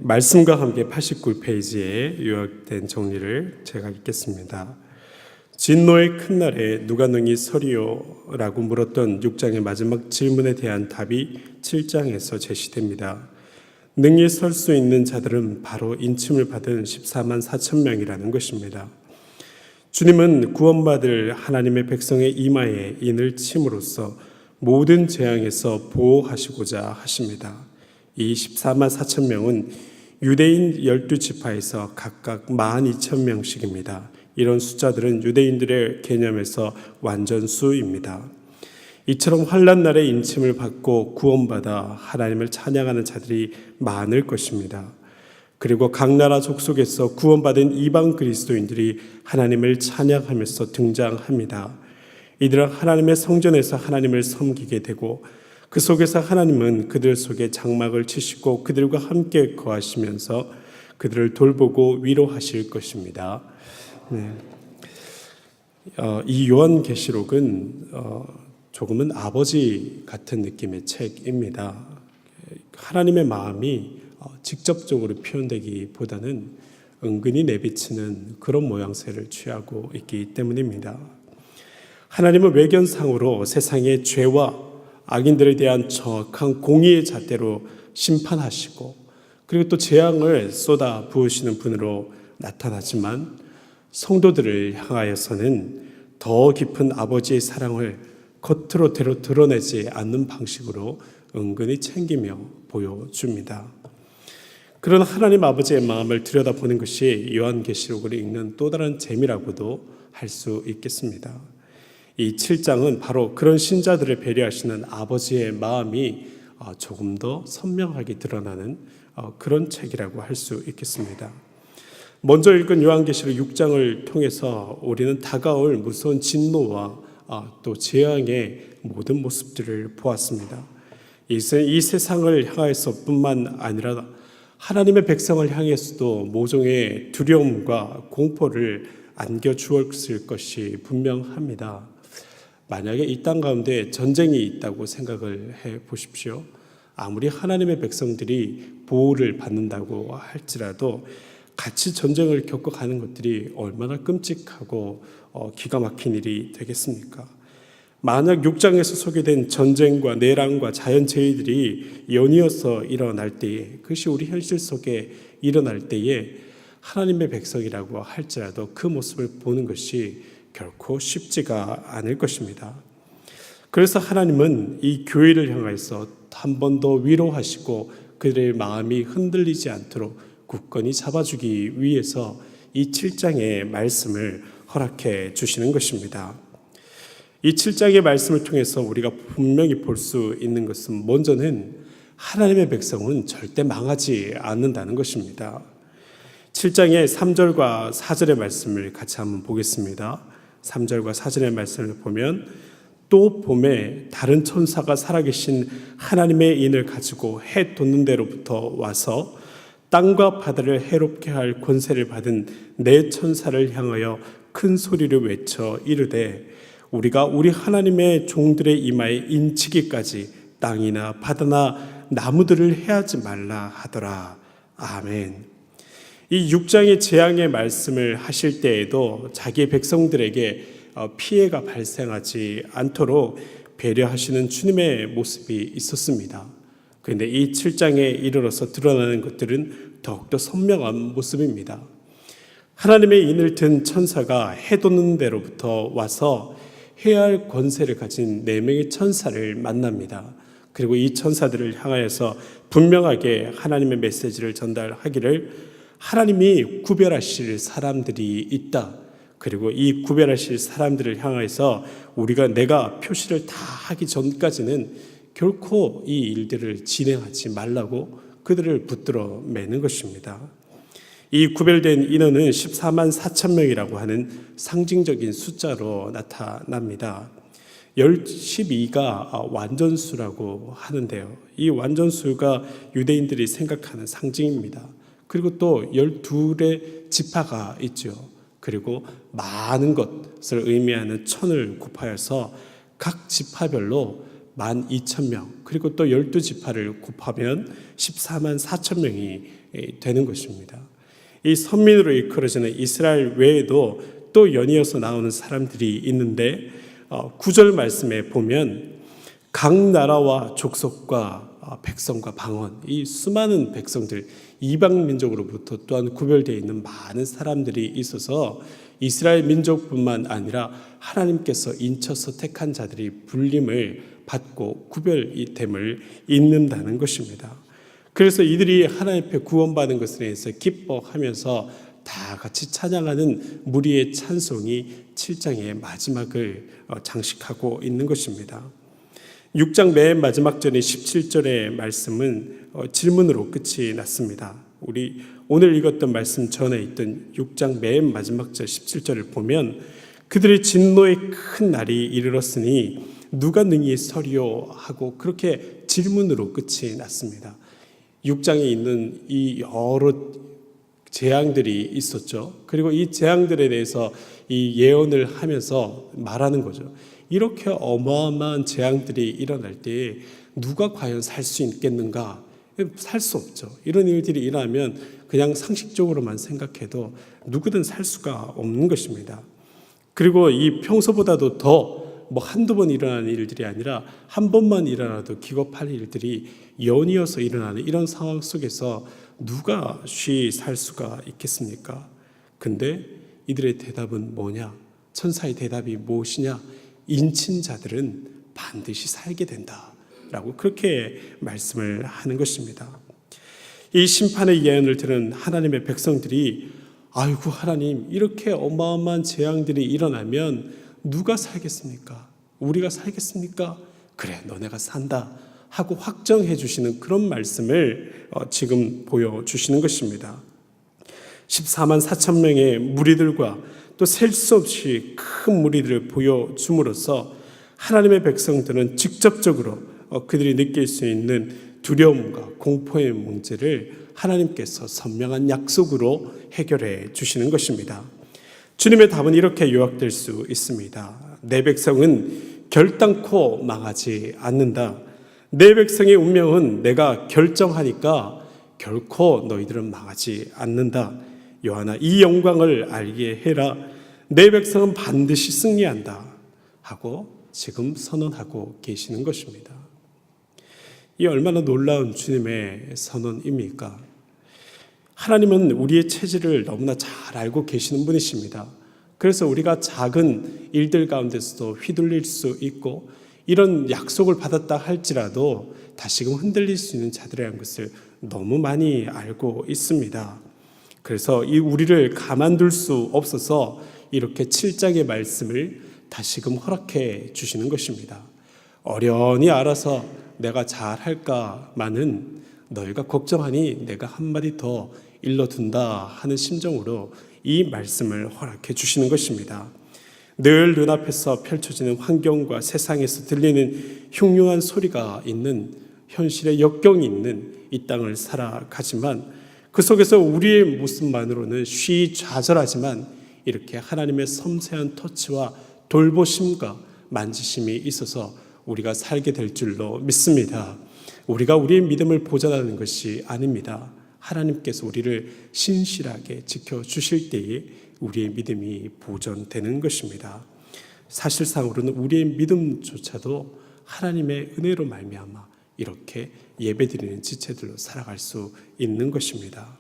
말씀과 함께 89페이지에 요약된 정리를 제가 읽겠습니다. 진노의 큰 날에 누가 능히 서리요? 라고 물었던 6장의 마지막 질문에 대한 답이 7장에서 제시됩니다. 능히 설 수 있는 자들은 바로 인침을 받은 14만 4천 명이라는 것입니다. 주님은 구원받을 하나님의 백성의 이마에 인을 침으로써 모든 재앙에서 보호하시고자 하십니다. 이 14만 4천 명은 유대인 12지파에서 각각 12,000명씩입니다. 이런 숫자들은 유대인들의 개념에서 완전수입니다. 이처럼 환난 날에 인침을 받고 구원받아 하나님을 찬양하는 자들이 많을 것입니다. 그리고 각 나라 족속에서 구원받은 이방 그리스도인들이 하나님을 찬양하면서 등장합니다. 이들은 하나님의 성전에서 하나님을 섬기게 되고 그 속에서 하나님은 그들 속에 장막을 치시고 그들과 함께 거하시면서 그들을 돌보고 위로하실 것입니다. 이 요한계시록은 조금은 아버지 같은 느낌의 책입니다. 하나님의 마음이 직접적으로 표현되기보다는 은근히 내비치는 그런 모양새를 취하고 있기 때문입니다. 하나님은 외견상으로 세상의 죄와 악인들에 대한 정확한 공의의 잣대로 심판하시고 그리고 또 재앙을 쏟아 부으시는 분으로 나타나지만 성도들을 향하여서는 더 깊은 아버지의 사랑을 겉으로 드러내지 않는 방식으로 은근히 챙기며 보여줍니다. 그런 하나님 아버지의 마음을 들여다보는 것이 요한계시록을 읽는 또 다른 재미라고도 할 수 있겠습니다. 이 7장은 바로 그런 신자들을 배려하시는 아버지의 마음이 조금 더 선명하게 드러나는 그런 책이라고 할 수 있겠습니다. 먼저 읽은 요한계시록 6장을 통해서 우리는 다가올 무서운 진노와 또 재앙의 모든 모습들을 보았습니다. 이 세상을 향해서 뿐만 아니라 하나님의 백성을 향해서도 모종의 두려움과 공포를 안겨주었을 것이 분명합니다. 만약에 이 땅 가운데 전쟁이 있다고 생각을 해 보십시오. 아무리 하나님의 백성들이 보호를 받는다고 할지라도 같이 전쟁을 겪어가는 것들이 얼마나 끔찍하고 기가 막힌 일이 되겠습니까? 만약 6장에서 소개된 전쟁과 내란과 자연재해들이 연이어서 일어날 때에 그것이 우리 현실 속에 일어날 때에 하나님의 백성이라고 할지라도 그 모습을 보는 것이 결코 쉽지가 않을 것입니다. 그래서 하나님은 이 교회를 향해서 한 번 더 위로하시고 그들의 마음이 흔들리지 않도록 굳건히 잡아주기 위해서 이 7장의 말씀을 허락해 주시는 것입니다. 이 7장의 말씀을 통해서 우리가 분명히 볼 수 있는 것은 먼저는 하나님의 백성은 절대 망하지 않는다는 것입니다. 7장의 3절과 4절의 말씀을 같이 한번 보겠습니다. 3절과 4절의 말씀을 보면 또 봄에 다른 천사가 살아계신 하나님의 인을 가지고 해 돋는 데로부터 와서 땅과 바다를 해롭게 할 권세를 받은 네 천사를 향하여 큰 소리를 외쳐 이르되 우리가 우리 하나님의 종들의 이마에 인치기까지 땅이나 바다나 나무들을 해하지 말라 하더라. 아멘. 이 6장의 재앙의 말씀을 하실 때에도 자기의 백성들에게 피해가 발생하지 않도록 배려하시는 주님의 모습이 있었습니다. 그런데 이 7장에 이르러서 드러나는 것들은 더욱더 선명한 모습입니다. 하나님의 인을 든 천사가 해 돋는 데로부터 와서 해야 할 권세를 가진 4명의 천사를 만납니다. 그리고 이 천사들을 향하여서 분명하게 하나님의 메시지를 전달하기를 하나님이 구별하실 사람들이 있다. 그리고 이 구별하실 사람들을 향해서 내가 표시를 다 하기 전까지는 결코 이 일들을 진행하지 말라고 그들을 붙들어 매는 것입니다. 이 구별된 인원은 14만 4천 명이라고 하는 상징적인 숫자로 나타납니다. 12가 완전수라고 하는데요. 이 완전수가 유대인들이 생각하는 상징입니다. 그리고 또 12의 지파가 있죠. 그리고 많은 것을 의미하는 천을 곱하여서 각 지파별로 12,000명, 그리고 또 12지파를 곱하면 14만 4천 명이 되는 것입니다. 이 선민으로 일컬어지는 이스라엘 외에도 또 연이어서 나오는 사람들이 있는데 9절 말씀에 보면 각 나라와 족속과 백성과 방언, 이 수많은 백성들, 이방 민족으로부터 또한 구별되어 있는 많은 사람들이 있어서 이스라엘 민족뿐만 아니라 하나님께서 인쳐서 택한 자들이 불림을 받고 구별됨을 잊는다는 것입니다. 그래서 이들이 하나님 앞에 구원받은 것에 대해서 기뻐하면서 다 같이 찬양하는 무리의 찬송이 7장의 마지막을 장식하고 있는 것입니다. 6장 맨 마지막 절의 17절의 말씀은 질문으로 끝이 났습니다. 우리 오늘 읽었던 말씀 전에 있던 6장 맨 마지막 절 17절을 보면 그들의 진노의 큰 날이 이르렀으니 누가 능히 서리요 하고 그렇게 질문으로 끝이 났습니다. 6장에 있는 이 여러 재앙들이 있었죠. 그리고 이 재앙들에 대해서 이 예언을 하면서 말하는 거죠. 이렇게 어마어마한 재앙들이 일어날 때 누가 과연 살 수 있겠는가? 살 수 없죠. 이런 일들이 일어나면 그냥 상식적으로만 생각해도 누구든 살 수가 없는 것입니다. 그리고 이 평소보다도 더 한두 번 일어나는 일들이 아니라 한 번만 일어나도 기겁할 일들이 연이어서 일어나는 이런 상황 속에서 누가 쉬 살 수가 있겠습니까? 근데 이들의 대답은 뭐냐? 천사의 대답이 무엇이냐? 인친 자들은 반드시 살게 된다 라고 그렇게 말씀을 하는 것입니다. 이 심판의 예언을 들은 하나님의 백성들이 아이고 하나님, 이렇게 어마어마한 재앙들이 일어나면 누가 살겠습니까? 우리가 살겠습니까? 그래, 너네가 산다 하고 확정해 주시는 그런 말씀을 지금 보여주시는 것입니다. 14만 4천 명의 무리들과 또 셀 수 없이 큰 무리들을 보여줌으로써 하나님의 백성들은 직접적으로 그들이 느낄 수 있는 두려움과 공포의 문제를 하나님께서 선명한 약속으로 해결해 주시는 것입니다. 주님의 답은 이렇게 요약될 수 있습니다. 내 백성은 결단코 망하지 않는다. 내 백성의 운명은 내가 결정하니까 결코 너희들은 망하지 않는다. 요한아, 이 영광을 알게 해라. 내 백성은 반드시 승리한다 하고 지금 선언하고 계시는 것입니다. 이 얼마나 놀라운 주님의 선언입니까? 하나님은 우리의 체질을 너무나 잘 알고 계시는 분이십니다. 그래서 우리가 작은 일들 가운데서도 휘둘릴 수 있고 이런 약속을 받았다 할지라도 다시금 흔들릴 수 있는 자들이라는 것을 너무 많이 알고 있습니다. 그래서 이 우리를 가만둘 수 없어서 이렇게 7장의 말씀을 다시금 허락해 주시는 것입니다. 어련히 알아서 내가 잘할까마는 너희가 걱정하니 내가 한마디 더 일러둔다 하는 심정으로 이 말씀을 허락해 주시는 것입니다. 늘 눈앞에서 펼쳐지는 환경과 세상에서 들리는 흉흉한 소리가 있는 현실의 역경이 있는 이 땅을 살아가지만 그 속에서 우리의 모습만으로는 좌절하지만 이렇게 하나님의 섬세한 터치와 돌보심과 만지심이 있어서 우리가 살게 될 줄로 믿습니다. 우리가 우리의 믿음을 보존하는 것이 아닙니다. 하나님께서 우리를 신실하게 지켜주실 때에 우리의 믿음이 보존되는 것입니다. 사실상으로는 우리의 믿음조차도 하나님의 은혜로 말미암아 이렇게 예배드리는 지체들로 살아갈 수 있는 것입니다.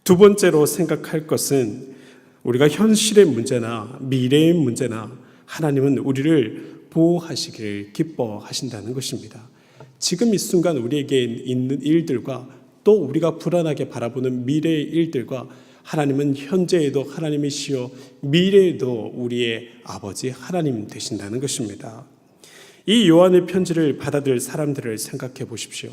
두 번째로 생각할 것은 우리가 현실의 문제나 미래의 문제나 하나님은 우리를 보호하시기를 기뻐하신다는 것입니다. 지금 이 순간 우리에게 있는 일들과 또 우리가 불안하게 바라보는 미래의 일들과 하나님은 현재에도 하나님이시요 미래에도 우리의 아버지 하나님 되신다는 것입니다. 이 요한의 편지를 받아들일 사람들을 생각해 보십시오.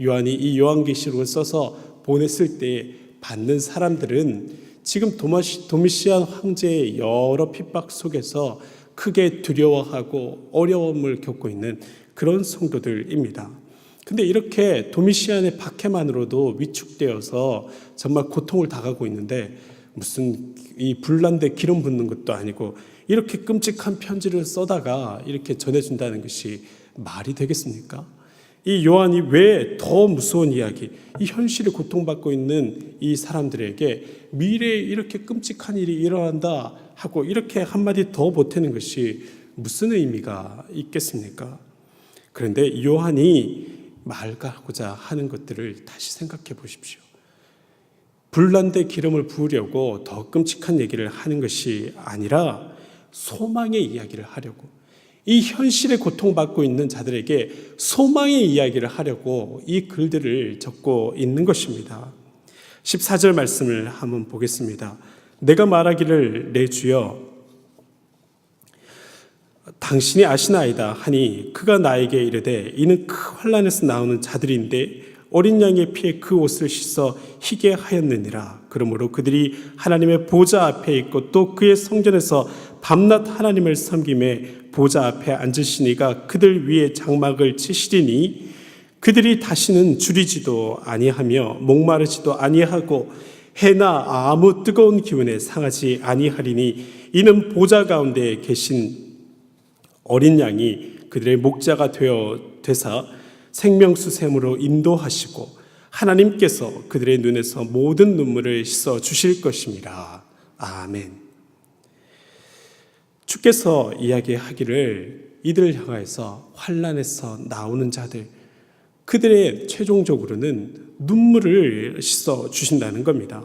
요한이 이 요한계시록을 써서 보냈을 때 받는 사람들은 지금 도미시안 황제의 여러 핍박 속에서 크게 두려워하고 어려움을 겪고 있는 그런 성도들입니다. 근데 이렇게 도미시안의 박해만으로도 위축되어서 정말 고통을 당하고 있는데 무슨 이 불난데 기름 붓는 것도 아니고 이렇게 끔찍한 편지를 써다가 이렇게 전해준다는 것이 말이 되겠습니까? 이 요한이 왜 더 무서운 이야기, 이 현실에 고통받고 있는 이 사람들에게 미래에 이렇게 끔찍한 일이 일어난다 하고 이렇게 한마디 더 보태는 것이 무슨 의미가 있겠습니까? 그런데 요한이 말하고자 하는 것들을 다시 생각해 보십시오. 불난데 기름을 부으려고 더 끔찍한 얘기를 하는 것이 아니라 소망의 이야기를 하려고, 이 현실에 고통받고 있는 자들에게 소망의 이야기를 하려고 이 글들을 적고 있는 것입니다. 14절 말씀을 한번 보겠습니다. 내가 말하기를 내 주여 당신이 아시나이다 하니 그가 나에게 이르되 이는 그 환난에서 나오는 자들인데 어린 양의 피에 그 옷을 씻어 희게 하였느니라. 그러므로 그들이 하나님의 보좌 앞에 있고 또 그의 성전에서 밤낮 하나님을 섬김에 보좌 앞에 앉으시니가 그들 위에 장막을 치시리니 그들이 다시는 줄이지도 아니하며 목마르지도 아니하고 해나 아무 뜨거운 기운에 상하지 아니하리니 이는 보좌 가운데 계신 어린 양이 그들의 목자가 되사 생명수샘으로 인도하시고 하나님께서 그들의 눈에서 모든 눈물을 씻어 주실 것임이라. 아멘. 주께서 이야기하기를 이들을 향하여서 환난에서 나오는 자들, 그들의 최종적으로는 눈물을 씻어 주신다는 겁니다.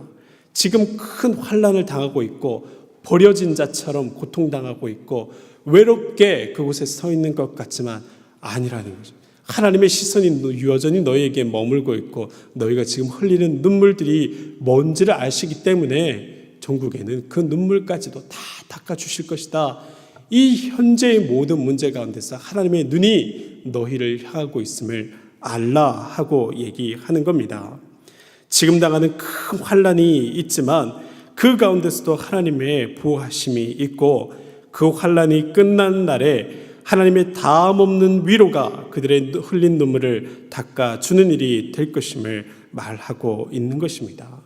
지금 큰 환난을 당하고 있고 버려진 자처럼 고통당하고 있고 외롭게 그곳에 서 있는 것 같지만 아니라는 거죠. 하나님의 시선이 여전히 너희에게 머물고 있고 너희가 지금 흘리는 눈물들이 뭔지를 아시기 때문에 전국에는 그 눈물까지도 다 닦아주실 것이다. 이 현재의 모든 문제 가운데서 하나님의 눈이 너희를 향하고 있음을 알라 하고 얘기하는 겁니다. 지금 당하는 큰 환난이 있지만 그 가운데서도 하나님의 보호하심이 있고 그 환난이 끝난 날에 하나님의 다음 없는 위로가 그들의 흘린 눈물을 닦아주는 일이 될 것임을 말하고 있는 것입니다.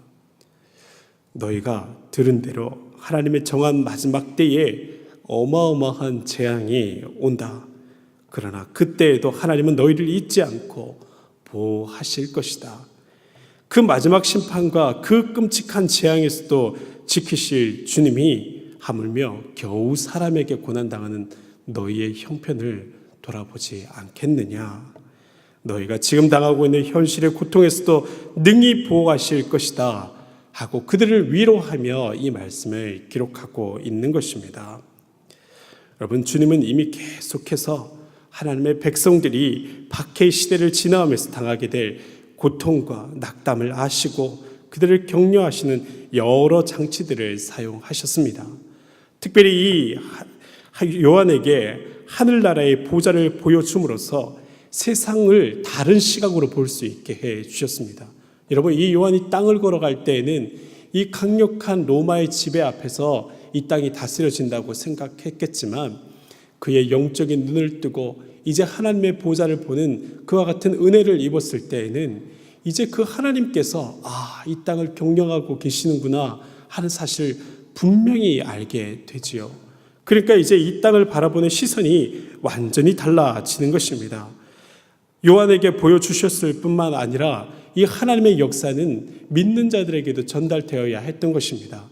너희가 들은 대로 하나님의 정한 마지막 때에 어마어마한 재앙이 온다. 그러나 그때에도 하나님은 너희를 잊지 않고 보호하실 것이다. 그 마지막 심판과 그 끔찍한 재앙에서도 지키실 주님이 하물며 겨우 사람에게 고난당하는 너희의 형편을 돌아보지 않겠느냐. 너희가 지금 당하고 있는 현실의 고통에서도 능히 보호하실 것이다 하고 그들을 위로하며 이 말씀을 기록하고 있는 것입니다. 여러분, 주님은 이미 계속해서 하나님의 백성들이 박해의 시대를 지나가면서 당하게 될 고통과 낙담을 아시고 그들을 격려하시는 여러 장치들을 사용하셨습니다. 특별히 이 요한에게 하늘나라의 보좌를 보여줌으로써 세상을 다른 시각으로 볼 수 있게 해 주셨습니다. 여러분, 이 요한이 땅을 걸어갈 때에는 이 강력한 로마의 지배 앞에서 이 땅이 다스려진다고 생각했겠지만 그의 영적인 눈을 뜨고 이제 하나님의 보좌를 보는 그와 같은 은혜를 입었을 때에는 이제 그 하나님께서 이 땅을 경영하고 계시는구나 하는 사실을 분명히 알게 되지요. 그러니까 이제 이 땅을 바라보는 시선이 완전히 달라지는 것입니다. 요한에게 보여주셨을 뿐만 아니라 이 하나님의 역사는 믿는 자들에게도 전달되어야 했던 것입니다.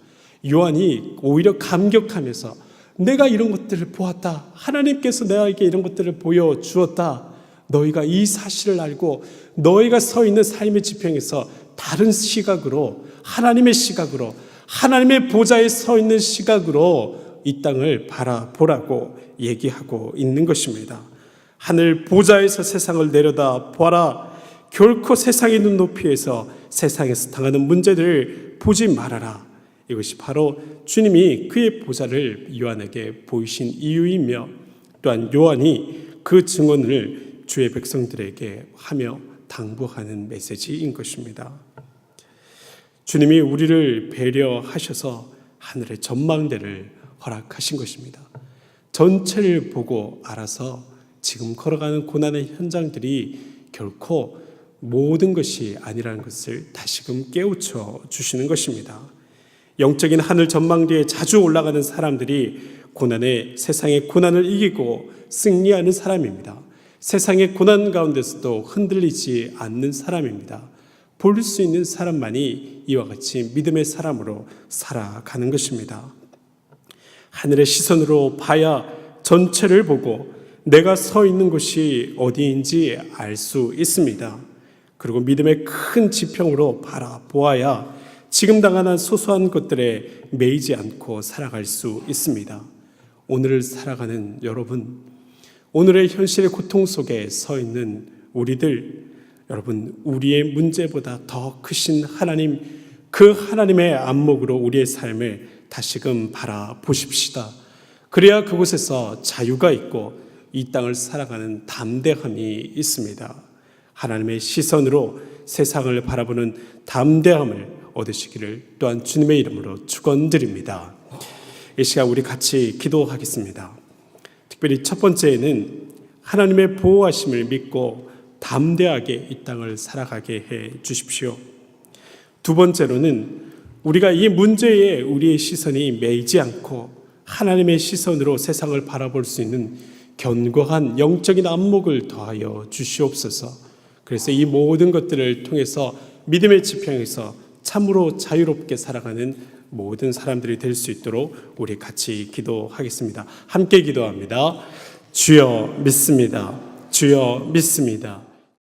요한이 오히려 감격하면서 내가 이런 것들을 보았다. 하나님께서 내게 이런 것들을 보여주었다. 너희가 이 사실을 알고 너희가 서 있는 삶의 지평에서 다른 시각으로, 하나님의 시각으로, 하나님의 보좌에 서 있는 시각으로 이 땅을 바라보라고 얘기하고 있는 것입니다. 하늘 보좌에서 세상을 내려다 보아라. 결코 세상의 눈높이에서 세상에서 당하는 문제들을 보지 말아라. 이것이 바로 주님이 그의 보좌를 요한에게 보이신 이유이며 또한 요한이 그 증언을 주의 백성들에게 하며 당부하는 메시지인 것입니다. 주님이 우리를 배려하셔서 하늘의 전망대를 허락하신 것입니다. 전체를 보고 알아서 지금 걸어가는 고난의 현장들이 결코 모든 것이 아니라는 것을 다시금 깨우쳐 주시는 것입니다. 영적인 하늘 전망대에 자주 올라가는 사람들이 세상의 고난을 이기고 승리하는 사람입니다. 세상의 고난 가운데서도 흔들리지 않는 사람입니다. 볼 수 있는 사람만이 이와 같이 믿음의 사람으로 살아가는 것입니다. 하늘의 시선으로 봐야 전체를 보고 내가 서 있는 곳이 어디인지 알 수 있습니다. 그리고 믿음의 큰 지평으로 바라보아야 지금 당하는 소소한 것들에 매이지 않고 살아갈 수 있습니다. 오늘을 살아가는 여러분, 오늘의 현실의 고통 속에 서 있는 우리들, 여러분, 우리의 문제보다 더 크신 하나님, 그 하나님의 안목으로 우리의 삶을 다시금 바라보십시다. 그래야 그곳에서 자유가 있고 이 땅을 살아가는 담대함이 있습니다. 하나님의 시선으로 세상을 바라보는 담대함을 얻으시기를 또한 주님의 이름으로 축원드립니다. 이 시간 우리 같이 기도하겠습니다. 특별히 첫 번째는 하나님의 보호하심을 믿고 담대하게 이 땅을 살아가게 해 주십시오. 두 번째로는 우리가 이 문제에 우리의 시선이 매이지 않고 하나님의 시선으로 세상을 바라볼 수 있는 견고한 영적인 안목을 더하여 주시옵소서. 그래서 이 모든 것들을 통해서 믿음의 지평에서 참으로 자유롭게 살아가는 모든 사람들이 될 수 있도록 우리 같이 기도하겠습니다. 함께 기도합니다. 주여 믿습니다. 주여 믿습니다.